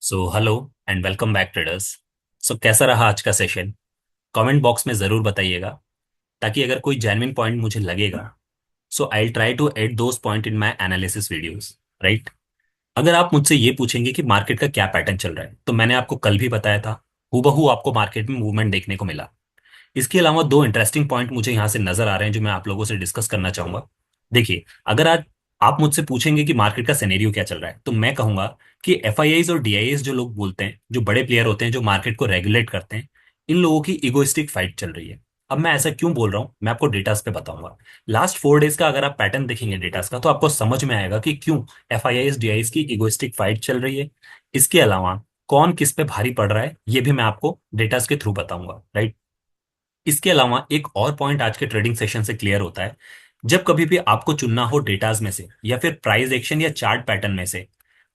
So hello and welcome back traders. So कैसा रहा आज का सेशन? कमेंट बॉक्स में ज़रूर बताइएगा, ताकि अगर कोई जेन्युइन पॉइंट मुझे लगेगा so I try to add those point in my analysis videos, right? अगर आप मुझसे ये पूछेंगे कि मार्केट का क्या पैटर्न चल रहा है, तो मैंने आपको कल भी बताया था, हूबहू आपको मार्केट में मूवमेंट देखने को मिला। इसके अलावा दो इंटरेस्टिंग पॉइंट मुझे यहाँ से नजर आ रहे हैं जो मैं आप लोगों से डिस्कस करना चाहूंगा। देखिए, अगर आज आप मुझसे पूछेंगे कि मार्केट का सिनेरियो क्या चल रहा है, तो मैं कहूंगा कि एफआईआईज और डीआईएस जो लोग बोलते हैं, जो बड़े प्लेयर होते हैं, जो मार्केट को रेगुलेट करते हैं, इन लोगों की इगोइस्टिक फाइट चल रही है। अब मैं ऐसा क्यों बोल रहा हूं, मैं आपको डेटास पे बताऊंगा। लास्ट 4 डेज का अगर आप पैटर्न देखेंगे डेटास का, तो आपको समझ में आएगा कि क्यों एफआईआईज डीआईएस की इगोइस्टिक फाइट चल रही है। इसके अलावा कौन किस पे भारी पड़ रहा है, ये भी मैं आपको डेटास के थ्रू बताऊंगा, राइट? इसके अलावा एक और पॉइंट आज के ट्रेडिंग सेशन से क्लियर होता है। जब कभी भी आपको चुनना हो डेटाज में से या फिर प्राइस एक्शन या चार्ट पैटर्न में से,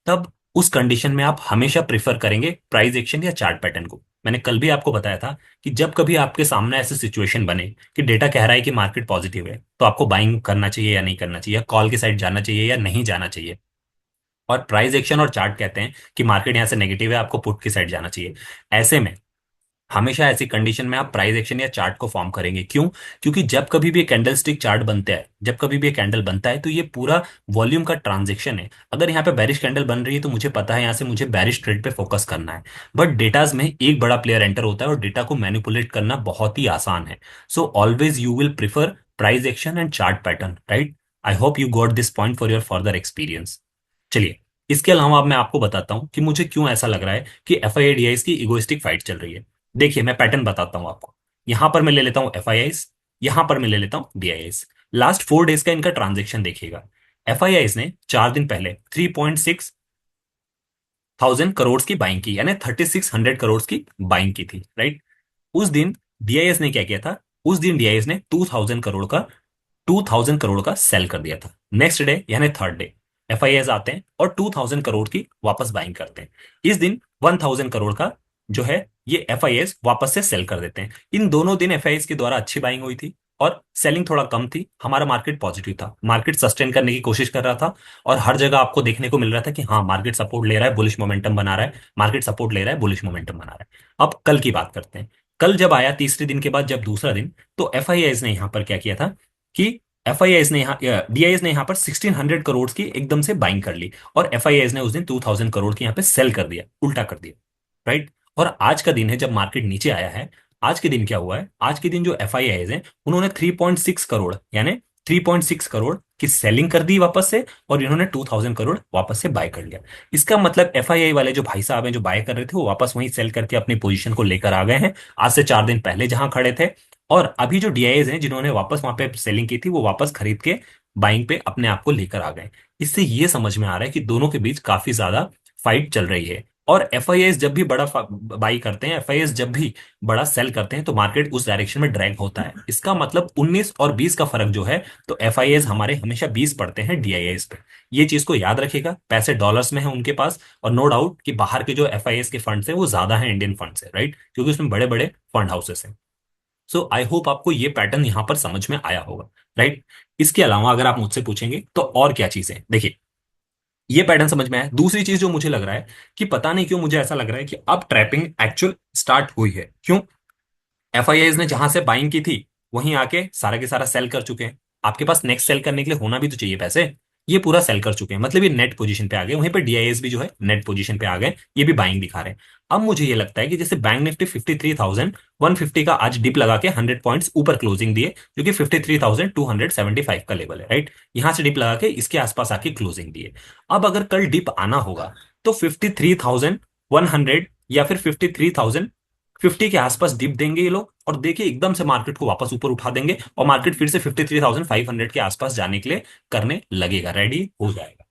तब उस कंडीशन में आप हमेशा प्रिफर करेंगे प्राइस एक्शन या चार्ट पैटर्न को। मैंने कल भी आपको बताया था कि जब कभी आपके सामने ऐसी सिचुएशन बने कि डेटा कह रहा है कि मार्केट पॉजिटिव है, तो आपको बाइंग करना चाहिए या नहीं करना चाहिए, या कॉल की साइड जाना चाहिए या नहीं जाना चाहिए। और प्राइस एक्शन और चार्ट कहते हैं कि मार्केट यहाँ से नेगेटिव है, आपको पुट की साइड जाना चाहिए। ऐसे में हमेशा ऐसी कंडीशन में आप प्राइस एक्शन या चार्ट को फॉर्म करेंगे। क्यों? क्योंकि जब कभी भी एक कैंडल स्टिक चार्ट बनता है, जब कभी भी एक कैंडल बनता है, तो ये पूरा वॉल्यूम का ट्रांजेक्शन है। अगर यहाँ पे बैरिश कैंडल बन रही है, तो मुझे पता है यहाँ से मुझे बैरिश ट्रेड पे फोकस करना है। बट डेटाज में एक बड़ा प्लेयर एंटर होता है और डेटा को मैनिपुलेट करना बहुत ही आसान है। So always you will prefer price action and chart pattern, right? I hope you got this point for your further experience. चलिए, इसके अलावा अब मैं आपको बताता हूं कि मुझे क्यों ऐसा लग रहा है कि एफआईआईडीआईस की इगोइस्टिक फाइट चल रही है। देखिए, मैं पैटर्न बताता हूं आपको। यहां पर मैं ले लेता हूं एफआईआईस, यहां पर मैं ले लेता हूं डीआईएस। लास्ट 4 डेज का इनका ट्रांजेक्शन देखिएगा। एफआईआईस ने 4 दिन पहले 3,600 करोड़ की बाइंग की, यानी 3,600 करोड़ की बाइंग की थी, राइट? उस दिन डीआईएस ने क्या किया था? उस दिन डीआईएस ने 2,000 करोड़ का सेल कर दिया था। नेक्स्ट डे यानी थर्ड डे एफआईएस आते हैं और 2,000 करोड़ की वापस बाइंग करते हैं। इस दिन 1,000 करोड़ का जो है ये एफआईएस वापस से सेल कर देते हैं। इन दोनों दिन एफआईएस के द्वारा अच्छी बाइंग हुई थी और सेलिंग थोड़ा कम थी। हमारा मार्केट पॉजिटिव था, मार्केट सस्टेन करने की कोशिश कर रहा था। और हर जगह आपको देखने को मिल रहा था कि हाँ, मार्केट सपोर्ट ले रहा है, बुलिश मोमेंटम बना रहा है, मार्केट सपोर्ट ले रहा है, बुलिश मोमेंटम बना रहा है। अब कल की बात करते हैं। कल जब आया तीसरे दिन के बाद, जब दूसरा दिन, तो एफआईआईस ने यहां पर क्या किया था कि एफआईआईस ने यहाँ डीआईएस ने यहाँ पर 1,600 करोड़ की एकदम से बाइंग कर ली, और एफआईआईस ने उस दिन 2,000 करोड़ की यहाँ पे सेल कर दिया, उल्टा कर दिया, राइट? और आज का दिन है जब मार्केट नीचे आया है। आज के दिन क्या हुआ है? आज के दिन जो एफआईआईस हैं, उन्होंने 3.6 करोड़, यानी 3.6 करोड़ की सेलिंग कर दी वापस से, और इन्होंने 2,000 करोड़ वापस से बाय कर लिया। इसका मतलब एफआईआई वाले जो भाई साहब हैं, जो बाय कर रहे थे, वो वापस वहीं सेल करके अपनी पोजीशन को लेकर आ गए हैं, आज से 4 दिन पहले जहां खड़े थे। और अभी जो डीआईएस हैं, जिन्होंने वापस वहां पे सेलिंग की थी, वो वापस खरीद के बाइंग पे अपने आप को लेकर आ गए। इससे ये समझ में आ रहा है कि दोनों के बीच काफी ज्यादा फाइट चल रही है। और एफआईएस जब भी बड़ा बाई करते हैं, एफआईएस जब भी बड़ा सेल करते हैं, तो मार्केट उस डायरेक्शन में ड्रैग होता है। इसका मतलब 19 और 20 का फर्क जो है, तो एफआईएस हमारे हमेशा 20 पड़ते हैं डीआईएस पे। ये चीज को याद रखिएगा। पैसे डॉलर्स में है उनके पास, और नो डाउट कि बाहर के जो एफआईएस के फंड्स हैं वो ज्यादा हैं इंडियन फंड से, राइट? क्योंकि उसमें बड़े बड़े फंड हाउसेस हैं। सो आई होप आपको ये पैटर्न यहां पर समझ में आया होगा, राइट? इसके अलावा अगर आप मुझसे पूछेंगे तो और क्या चीजें, देखिए, ये पैटर्न समझ में आया। दूसरी चीज जो मुझे लग रहा है कि पता नहीं क्यों मुझे ऐसा लग रहा है कि अब ट्रैपिंग एक्चुअल स्टार्ट हुई है। क्यों? एफआईआईज ने जहां से बाइंग की थी, वहीं आके सारा के सारा सेल कर चुके हैं। आपके पास नेक्स्ट सेल करने के लिए होना भी तो चाहिए पैसे। ये पूरा सेल कर चुके हैं, मतलब ये नेट पोजीशन पे आ गए। वहीं पे डीआईएस भी जो है नेट पोजीशन पे आ गए, ये भी बाइंग दिखा रहे हैं। अब मुझे ये लगता है कि जैसे बैंक निफ्टी 53,150 का आज डिप लगा के 100 पॉइंट्स ऊपर क्लोजिंग दिए, जो कि 53,275 का लेवल है, राइट? यहां से डिप लगा के इसके आसपास आके क्लोजिंग दिए। अब अगर कल डिप आना होगा, तो 53,100 या फिर 53,050 के आसपास डिप देंगे ये लोग, और देखिए एकदम से मार्केट को वापस ऊपर उठा देंगे, और मार्केट फिर से 53,500 के आसपास जाने के लिए करने लगेगा, रेडी हो जाएगा।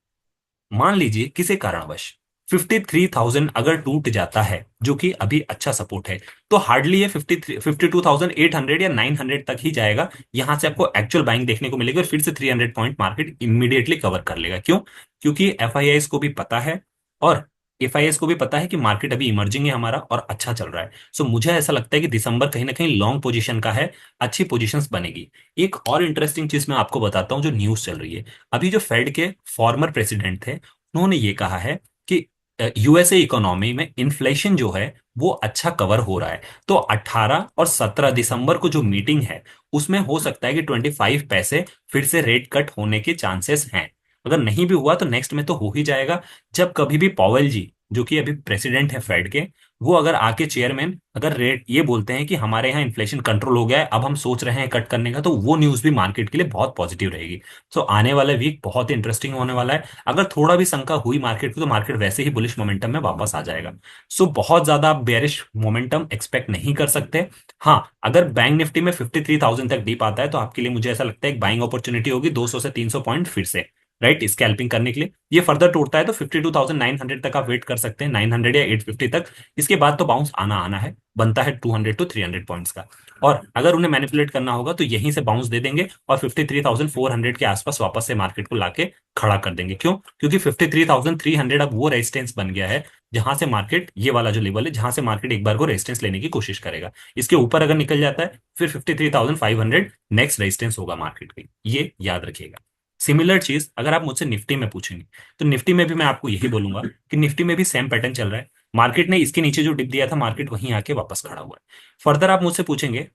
मान लीजिए किसी कारणवश 53,000 अगर टूट जाता है, जो कि अभी अच्छा सपोर्ट है, तो हार्डली ये 52,800 या 900 तक ही जाएगा। यहां से आपको एक्चुअल बाइंग देखने को मिलेगी, और फिर से 300 पॉइंट मार्केट इमीडिएटली कवर कर लेगा। क्यों? क्योंकि एफआईआईस को भी पता है, और एफआईएस को भी पता है कि मार्केट अभी इमर्जिंग है हमारा और अच्छा चल रहा है। सो मुझे ऐसा लगता है कि दिसंबर कहीं ना कहीं लॉन्ग पोजीशन का है, अच्छी पोजीशंस बनेगी। एक और इंटरेस्टिंग चीज मैं आपको बताता हूँ जो न्यूज चल रही है। अभी जो फेड के फॉर्मर प्रेसिडेंट थे, उन्होंने ये कहा है कि यूएसए इकोनॉमी में इन्फ्लेशन जो है वो अच्छा कवर हो रहा है। तो 18 और 17 दिसंबर को जो मीटिंग है उसमें हो सकता है कि 25 पैसे फिर से रेट कट होने के चांसेस हैं। अगर नहीं भी हुआ तो नेक्स्ट में तो हो ही जाएगा। जब कभी भी पॉवेल जी, जो कि अभी प्रेसिडेंट है फेड के, वो अगर आके चेयरमैन अगर रेट ये बोलते हैं कि हमारे यहाँ इन्फ्लेशन कंट्रोल हो गया है, अब हम सोच रहे हैं कट करने का, तो वो न्यूज भी मार्केट के लिए बहुत पॉजिटिव रहेगी। तो आने वाला वीक बहुत ही इंटरेस्टिंग होने वाला है। अगर थोड़ा भी शंका हुई मार्केट को तो मार्केट वैसे ही बुलिश मोमेंटम में वापस आ जाएगा। सो बहुत ज्यादा आप बेरिश मोमेंटम एक्सपेक्ट नहीं कर सकते। हाँ, अगर बैंक निफ्टी में 53,000 तक डीप आता है तो आपके लिए मुझे ऐसा लगता है एक बाइंग अपॉर्चुनिटी होगी 200 से 300 पॉइंट फिर से, राइट, स्कैल्पिंग करने के लिए। ये फर्दर टूटता है तो 52,900 तक आप वेट कर सकते हैं, 900 या 850 तक। इसके बाद तो बाउंस आना आना है, बनता है 200 टू 300 पॉइंट्स का। और अगर उन्हें मैनिपुलेट करना होगा तो यहीं से बाउंस दे देंगे और 53,400 के आसपास वापस से मार्केट को लाके खड़ा कर देंगे। क्यों? क्योंकि 53,300 अब वो रेजिस्टेंस बन गया है जहां से मार्केट, ये वाला जो लेवल है जहां से मार्केट एक बार को रेजिस्टेंस लेने की कोशिश करेगा। इसके ऊपर अगर निकल जाता है फिर 53,500 नेक्स्ट रेजिस्टेंस होगा मार्केट की, ये याद रखिएगा। सिमिलर चीज अगर आप मुझसे निफ्टी में पूछेंगे तो निफ्टी में भी मैं आपको यही बोलूंगा कि निफ्टी में भी सेम पैटर्न चल रहा है। मार्केट ने इसके नीचे जो डिप दिया था मार्केट वहीं आके वापस खड़ा हुआ है। फर्दर आप मुझसे पूछेंगे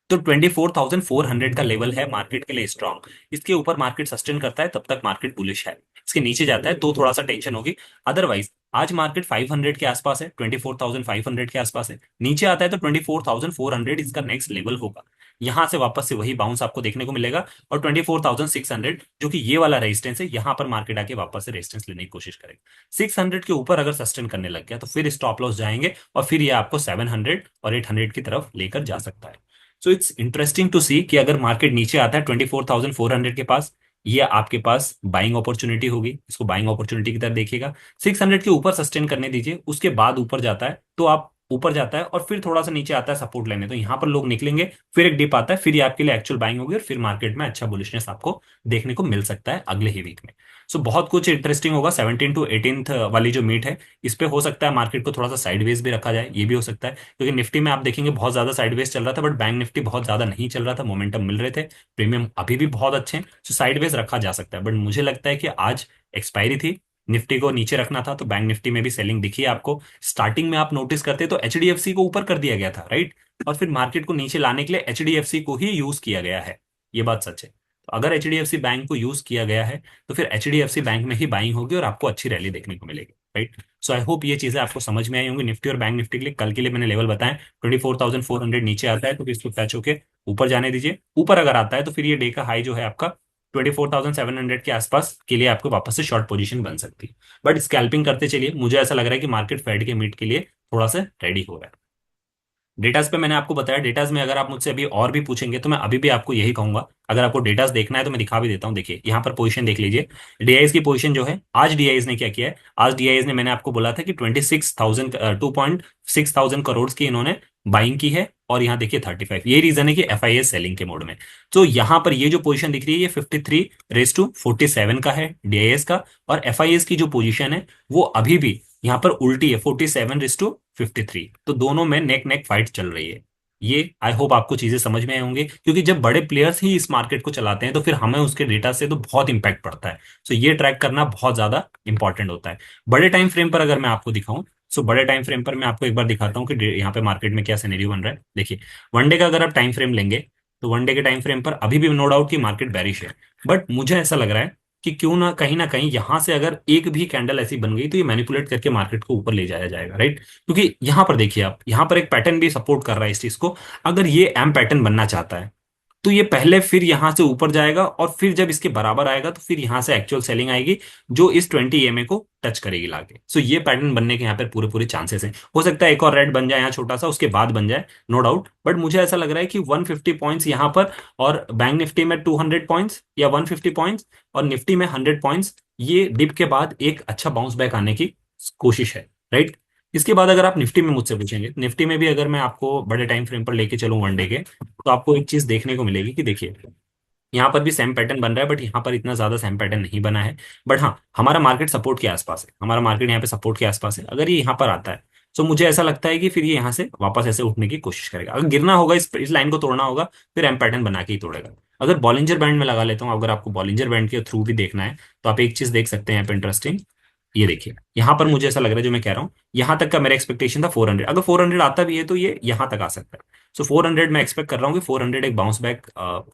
तो 24,400 का लेवल है मार्केट के लिए स्ट्रांग। इसके ऊपर मार्केट सस्टेन करता है तब तक मार्केट बुलिश है। इसके नीचे जाता है तो थोड़ा सा टेंशन होगी। अदरवाइज आज मार्केट 500 के आसपास है, 24,500 के आसपास है। नीचे आता है तो 24,400 इसका नेक्स्ट लेवल होगा। यहां से वापस से वही बाउंस आपको देखने को मिलेगा। और 24,600 जो कि ये वाला रेजिस्टेंस है, यहां पर मार्केट आके वापस से रेजिस्टेंस लेने की कोशिश करेगा। 600 के ऊपर अगर सस्टेन करने लग गया तो फिर स्टॉप लॉस जाएंगे और फिर ये आपको 700 और 800 की तरफ लेकर जा सकता है। सो इट्स इंटरेस्टिंग टू सी कि अगर मार्केट नीचे आता है 24,400 के पास, ये आपके पास बाइंग अपॉर्चुनिटी होगी, इसको बाइंग अपॉर्चुनिटी की तरह देखिएगा। 600 के ऊपर सस्टेन करने दीजिए, उसके बाद ऊपर जाता है तो आप ऊपर जाता है और फिर थोड़ा सा नीचे आता है सपोर्ट लेने, तो यहाँ पर लोग निकलेंगे। फिर एक डिप आता है, फिर ये आपके लिए एक्चुअल बाइंग होगी और फिर मार्केट में अच्छा बुलिशनेस आपको देखने को मिल सकता है अगले ही वीक में। सो बहुत कुछ इंटरेस्टिंग होगा। 17 टू 18 वाली जो मीट है इस पे हो सकता है मार्केट को थोड़ा सा साइडवेज भी रखा जाए, ये भी हो सकता है। क्योंकि निफ्टी में आप देखेंगे बहुत ज्यादा साइडवेज चल रहा था, बट बैंक निफ्टी बहुत ज्यादा नहीं चल रहा था, मोमेंटम मिल रहे थे, प्रीमियम अभी भी बहुत अच्छे हैं। तो साइडवेज रखा जा सकता है, बट मुझे लगता है कि आज एक्सपायरी थी, निफ्टी को नीचे रखना था, तो बैंक निफ्टी में भी सेलिंग दिखी है आपको। स्टार्टिंग में आप नोटिस करते तो एचडीएफसी को ऊपर कर दिया गया था, राइट, और फिर मार्केट को नीचे लाने के लिए एचडीएफसी को ही यूज किया गया है। ये बात सच है। तो अगर एचडीएफसी बैंक को यूज किया गया है तो फिर एचडीएफसी बैंक में ही बाइंग होगी और आपको अच्छी रैली देखने को मिलेगी, राइट। सो आई होप ये चीजें आपको समझ में आई होंगी निफ्टी और बैंक निफ्टी के लिए। कल के लिए मैंने लेवल बताएं, 24,400 नीचे आता है तो फिर इसको टच होके ऊपर जाने दीजिए। ऊपर अगर आता है तो फिर ये डे का हाई जो है आपका 24,700 के आसपास के लिए आपको वापस से शॉर्ट पोजीशन बन सकती है। बट स्कैल्पिंग करते चलिए, मुझे ऐसा लग रहा है कि मार्केट फेड के मीट के लिए थोड़ा सा रेडी हो रहा है। डेटास पे मैंने आपको बताया। डेटास में अगर आप मुझसे अभी और भी पूछेंगे तो मैं अभी भी आपको यही कहूंगा। अगर आपको डेटास देखना है तो मैं दिखा भी देता हूँ। देखिए यहाँ पर पोजीशन देख लीजिए, डीआईएस की पोजीशन जो है, आज डीआईएस ने क्या किया है। आज डीआईएस ने, मैंने आपको बोला था कि 2.6 की इन्होंने बाइंग की है और यहाँ देखिए 35। ये रीजन है कि एफआईएस सेलिंग के मोड में। तो यहाँ पर ये जो पोजीशन दिख रही है ये 53:47 का है डीआईएस का, और एफआईएस की जो पोजीशन है वो अभी भी यहाँ पर उल्टी है, 47:53। तो दोनों में नेक नेक फाइट चल रही है। ये आई होप आपको चीजें समझ में आए होंगे, क्योंकि जब बड़े प्लेयर्स ही इस मार्केट को चलाते हैं तो फिर हमें उसके डेटा से तो बहुत इंपैक्ट पड़ता है। सो ये ट्रैक करना बहुत ज्यादा इंपॉर्टेंट होता है। बड़े टाइम फ्रेम पर अगर मैं आपको दिखाऊं, सो बड़े टाइम फ्रेम पर मैं आपको एक बार दिखाता हूँ कि यहाँ पे मार्केट में क्या सिनेरियो बन रहा है। देखिए, वनडे का अगर आप टाइम फ्रेम लेंगे तो वनडे के टाइम फ्रेम पर अभी भी नो डाउट कि मार्केट बेरिश है। बट मुझे ऐसा लग रहा है कि क्यों ना कहीं यहां से अगर एक भी कैंडल ऐसी बन गई तो ये मैनिपुलेट करके मार्केट को ऊपर ले जाया जाएगा, राइट। क्योंकि यहां पर देखिए आप, यहां पर एक पैटर्न भी सपोर्ट कर रहा है इस चीज को। अगर ये एम पैटर्न बनना चाहता है तो ये पहले फिर यहां से ऊपर जाएगा और फिर जब इसके बराबर आएगा तो फिर यहां से एक्चुअल सेलिंग आएगी जो इस 20 EMA को टच करेगी लाके। सो ये पैटर्न बनने के यहाँ पर पूरे पूरे चांसेस हैं। हो सकता है एक और रेड बन जाए यहाँ छोटा सा, उसके बाद बन जाए, नो डाउट। बट मुझे ऐसा लग रहा है कि 150 पॉइंट्स यहाँ पर, और बैंक निफ्टी में 200 पॉइंट्स या 150 पॉइंट्स, और निफ्टी में 100 पॉइंट्स, ये डिप के बाद एक अच्छा बाउंस बैक आने की कोशिश है, राइट। इसके बाद अगर आप निफ्टी में मुझसे पूछेंगे, निफ्टी में भी अगर मैं आपको बड़े टाइम फ्रेम पर लेके चलूं वनडे के, तो आपको एक चीज देखने को मिलेगी कि देखिए यहाँ पर भी सेम पैटर्न बन रहा है, बट यहाँ पर इतना ज्यादा सेम पैटर्न नहीं बना है। बट हाँ, हमारा मार्केट सपोर्ट के आसपास है, हमारा मार्केट यहाँ पे सपोर्ट के आसपास है। अगर ये यहाँ पर आता है तो मुझे ऐसा लगता है कि फिर ये यहाँ से वापस ऐसे उठने की कोशिश करेगा। अगर गिरना होगा, इस लाइन को तोड़ना होगा, फिर एम पैटर्न बना के ही तोड़ेगा। अगर बॉलिंजर बैंड में लगा लेता हूँ, अगर आपको बॉलिंजर बैंड के थ्रू भी देखना है तो आप एक चीज देख सकते हैं यहाँ पे इंटरेस्टिंग। ये देखिए यहां पर मुझे ऐसा लग रहा है, जो मैं कह रहा हूँ यहां तक का मेरा एक्सपेक्टेशन था 400, अगर 400 आता भी है तो ये यहां तक आ सकता है। सो 400 मैं एक्सपेक्ट कर रहा हूँ कि 400 एक बाउंस बैक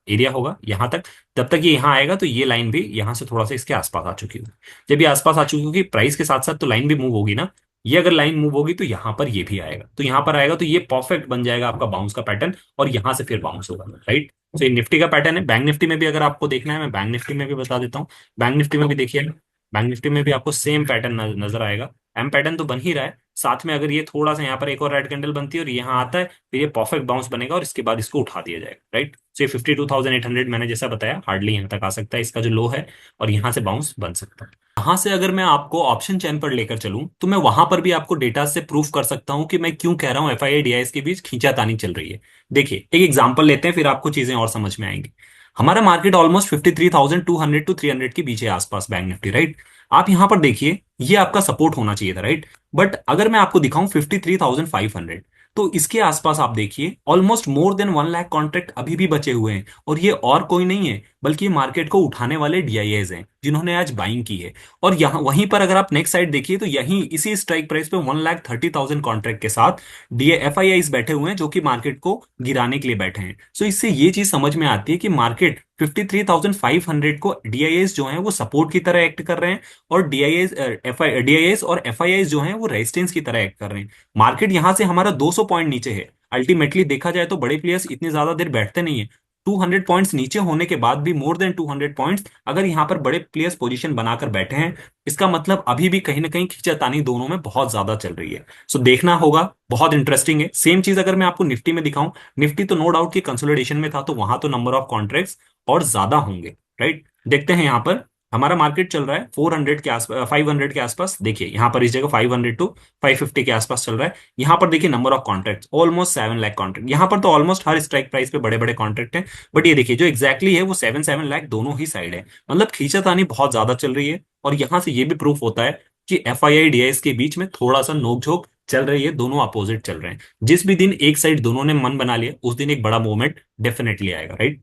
एरिया होगा यहां तक। जब तक ये यहाँ आएगा तो ये लाइन भी यहाँ से थोड़ा सा इसके आसपास आ चुकी होगी। जब ये आसपास आ चुकी होगी प्राइस के साथ साथ, तो लाइन भी मूव होगी ना। ये अगर लाइन मूव होगी तो यहाँ पर ये भी आएगा, तो यहाँ पर आएगा तो ये परफेक्ट बन जाएगा आपका बाउंस का पैटर्न, और यहाँ से फिर बाउंस होगा, राइट। तो ये निफ्टी का पैटर्न है। बैंक निफ्टी में भी अगर आपको देखना है, मैं बैंक निफ्टी में भी बता देता हूँ। बैंक निफ्टी में भी देखिए, बैंक निफ्टी में भी आपको सेम पैटर्न नजर आएगा। एम पैटर्न तो बन ही रहा है, साथ में अगर ये थोड़ा सा यहाँ पर एक और रेड कैंडल बनती है और यहाँ आता है, फिर ये परफेक्ट बाउंस बनेगा और इसके बाद इसको उठा दिया जाएगा, राइट। तो ये 52,800 मैंने जैसा बताया हार्डली यहाँ तक आ सकता है इसका जो लो है, और यहाँ से बाउंस बन सकता है। यहाँ से अगर मैं आपको ऑप्शन चैन पर लेकर चलूं तो मैं वहां पर भी आपको डेटा से प्रूफ कर सकता हूं कि मैं क्यों कह रहा हूं एफआईआई डीआईएस के बीच खींचातानी चल रही है। देखिए एक एग्जांपल लेते हैं, फिर आपको चीजें और समझ में आएंगी। हमारा मार्केट ऑलमोस्ट 53,200 टू 300 के बीच है आसपास, बैंक निफ्टी, राइट। आप यहां पर देखिए ये आपका सपोर्ट होना चाहिए था, राइट। बट अगर मैं आपको दिखाऊं 53,500, तो इसके आसपास आप देखिए almost more than 1 lakh contract अभी भी बचे हुए हैं, और ये और कोई नहीं है बल्कि मार्केट को उठाने वाले डीआईएस हैं जिन्होंने आज बाइंग की है। और यहाँ वहीं पर अगर आप नेक्स्ट साइड देखिए तो यहीं इसी स्ट्राइक प्राइस पे 1,30,000 कॉन्ट्रैक्ट के साथ डी एफ आई आईज बैठे हुए हैं जो कि मार्केट को गिराने के लिए बैठे हैं। सो इससे ये चीज समझ में आती है कि मार्केट 53,500 को डीआईएस जो है वो सपोर्ट की तरह एक्ट कर रहे हैं, और डीआईएस और एफआईआईज जो है वो रेजिस्टेंस की तरह एक्ट कर रहे हैं। मार्केट यहां से हमारा 200 पॉइंट नीचे है। अल्टीमेटली देखा जाए तो बड़े प्लेयर्स इतनी ज्यादा देर बैठते नहीं है। 200 पॉइंट्स नीचे होने के बाद भी, मोर देन 200 पॉइंट्स अगर यहाँ पर बड़े प्लेयर्स पोजीशन बनाकर बैठे हैं, इसका मतलब अभी भी कहीं ना कहीं खींचातानी दोनों में बहुत ज्यादा चल रही है। सो देखना होगा, बहुत इंटरेस्टिंग है। सेम चीज अगर मैं आपको निफ्टी में दिखाऊं, निफ्टी तो नो डाउट की कंसोलिडेशन में था, तो वहां तो नंबर ऑफ कॉन्ट्रैक्ट्स और ज्यादा होंगे, राइट। देखते हैं यहाँ पर हमारा मार्केट चल रहा है 400 के आसपास, 500 के आसपास। देखिए यहाँ पर इस जगह 500 टू 550 के आसपास चल रहा है। यहाँ पर देखिए number of contract almost 7 lakh contract, यहाँ पर तो ऑलमोस्ट हर स्ट्राइक प्राइस पे बड़े बड़े कॉन्ट्रैक्ट हैं। बट ये देखिए जो एग्जैक्टली है वो 7 7 लाख दोनों ही साइड है। मतलब खींचातानी बहुत ज्यादा चल रही है, और यहाँ से ये भी प्रूफ होता है कि एफ आई आई डीआईएस के बीच में थोड़ा सा नोकझोंक चल रही है, दोनों अपोजिट चल रहे हैं। जिस भी दिन एक साइड दोनों ने मन बना लिया उस दिन एक बड़ा मूवमेंट डेफिनेटली आएगा, राइट।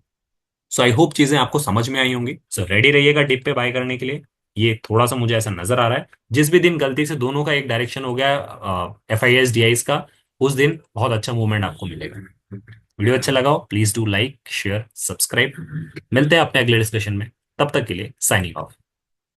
सो आई होप चीजें आपको समझ में आई होंगी। सो रेडी रहिएगा डिप पे बाय करने के लिए। ये थोड़ा सा मुझे ऐसा नजर आ रहा है, जिस भी दिन गलती से दोनों का एक डायरेक्शन हो गया F I S D I का, उस दिन बहुत अच्छा मूवमेंट आपको मिलेगा। वीडियो अच्छा लगा हो please do like share subscribe. मिलते हैं अपने अगले डिस्कशन में, तब तक के लिए साइनिंग ऑफ।